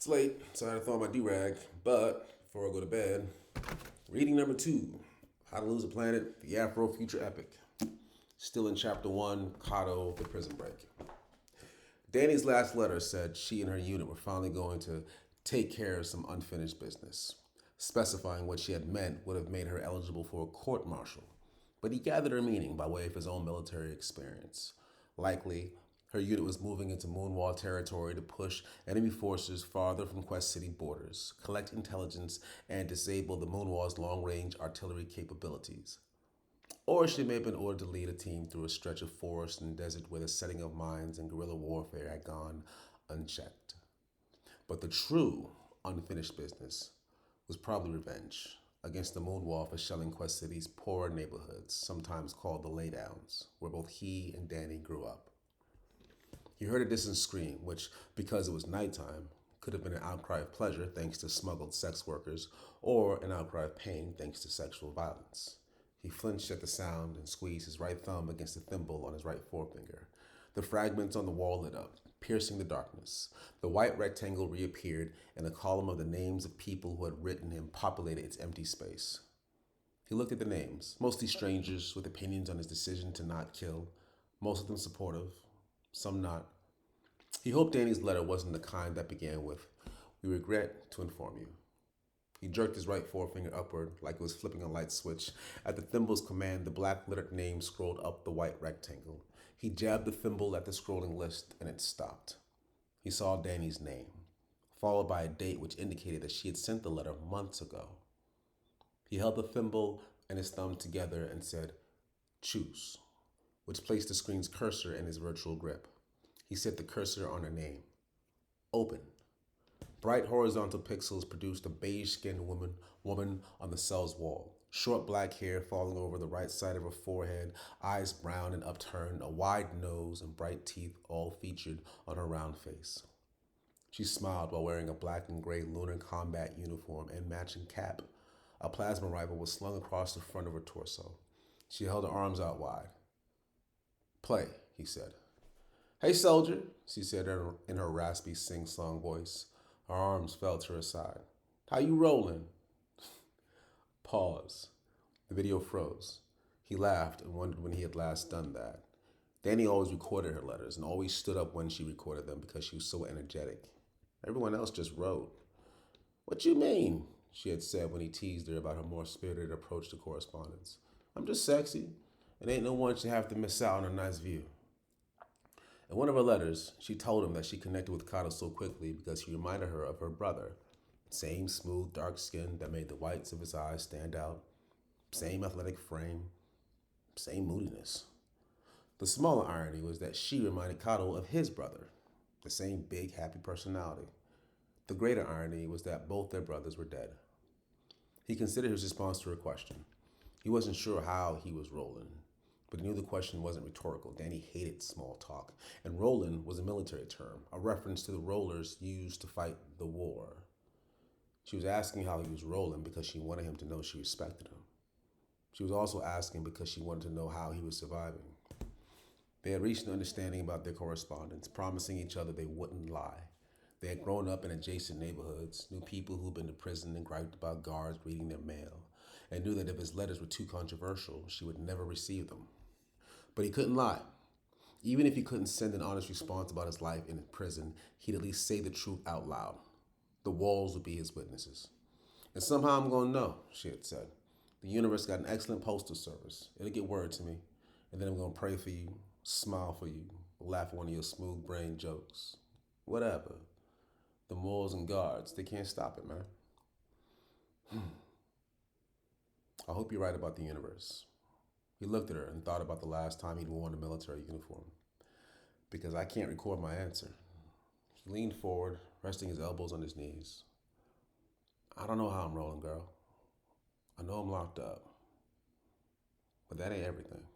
It's late, so I had to throw on my do-rag. But before I go to bed, reading number 2, How to Lose a Planet, the Afro-Future Epic. Still in chapter 1, Kato, the prison break. Dani's last letter said she and her unit were finally going to take care of some unfinished business. Specifying what she had meant would have made her eligible for a court-martial, but he gathered her meaning by way of his own military experience. Likely, her unit was moving into MuunWa territory to push enemy forces farther from Quest City borders, collect intelligence, and disable the MuunWa's long-range artillery capabilities. Or she may have been ordered to lead a team through a stretch of forest and desert where the setting of mines and guerrilla warfare had gone unchecked. But the true unfinished business was probably revenge against the MuunWa for shelling Quest City's poorer neighborhoods, sometimes called the Laydowns, where both he and Dani grew up. He heard a distant scream, which, because it was nighttime, could have been an outcry of pleasure thanks to smuggled sex workers, or an outcry of pain thanks to sexual violence. He flinched at the sound and squeezed his right thumb against the thimble on his right forefinger. The fragments on the wall lit up, piercing the darkness. The white rectangle reappeared, and a column of the names of people who had written him populated its empty space. He looked at the names, mostly strangers with opinions on his decision to not kill, most of them supportive, some not. He hoped Dani's letter wasn't the kind that began with, "We regret to inform you." He jerked his right forefinger upward like it was flipping a light switch. At the thimble's command, the black lettered name scrolled up the white rectangle. He jabbed the thimble at the scrolling list, and it stopped. He saw Dani's name, followed by a date which indicated that she had sent the letter months ago. He held the thimble and his thumb together and said, "Choose," which placed the screen's cursor in his virtual grip. He set the cursor on her name. Open. Bright horizontal pixels produced a beige-skinned woman on the cell's wall. Short black hair falling over the right side of her forehead, eyes brown and upturned, a wide nose and bright teeth all featured on her round face. She smiled while wearing a black and gray lunar combat uniform and matching cap. A plasma rifle was slung across the front of her torso. She held her arms out wide. "Play," he said. "Hey, soldier," she said in her raspy sing-song voice. Her arms fell to her side. "How you rolling?" Pause. The video froze. He laughed and wondered when he had last done that. Dani always recorded her letters and always stood up when she recorded them because she was so energetic. Everyone else just wrote. "What you mean?" she had said when he teased her about her more spirited approach to correspondence. "I'm just sexy, and ain't no one should have to miss out on a nice view." In one of her letters, she told him that she connected with Kato so quickly because he reminded her of her brother. Same smooth, dark skin that made the whites of his eyes stand out. Same athletic frame. Same moodiness. The smaller irony was that she reminded Kato of his brother. The same big, happy personality. The greater irony was that both their brothers were dead. He considered his response to her question. He wasn't sure how he was rolling, but he knew the question wasn't rhetorical. Dani hated small talk, and rollin' was a military term, a reference to the rollers used to fight the war. She was asking how he was rolling because she wanted him to know she respected him. She was also asking because she wanted to know how he was surviving. They had reached an understanding about their correspondence, promising each other they wouldn't lie. They had grown up in adjacent neighborhoods, knew people who'd been to prison and griped about guards reading their mail, and knew that if his letters were too controversial, she would never receive them. But he couldn't lie. Even if he couldn't send an honest response about his life in prison, he'd at least say the truth out loud. The walls would be his witnesses. "And somehow I'm going to know," she had said. "The universe got an excellent postal service. It'll get word to me. And then I'm going to pray for you, smile for you, laugh at one of your smooth brain jokes. Whatever. The morals and guards, they can't stop it, man." I hope you're right about the universe. He looked at her and thought about the last time he'd worn a military uniform. "Because I can't record my answer." He leaned forward, resting his elbows on his knees. "I don't know how I'm rolling, girl. I know I'm locked up. But that ain't everything."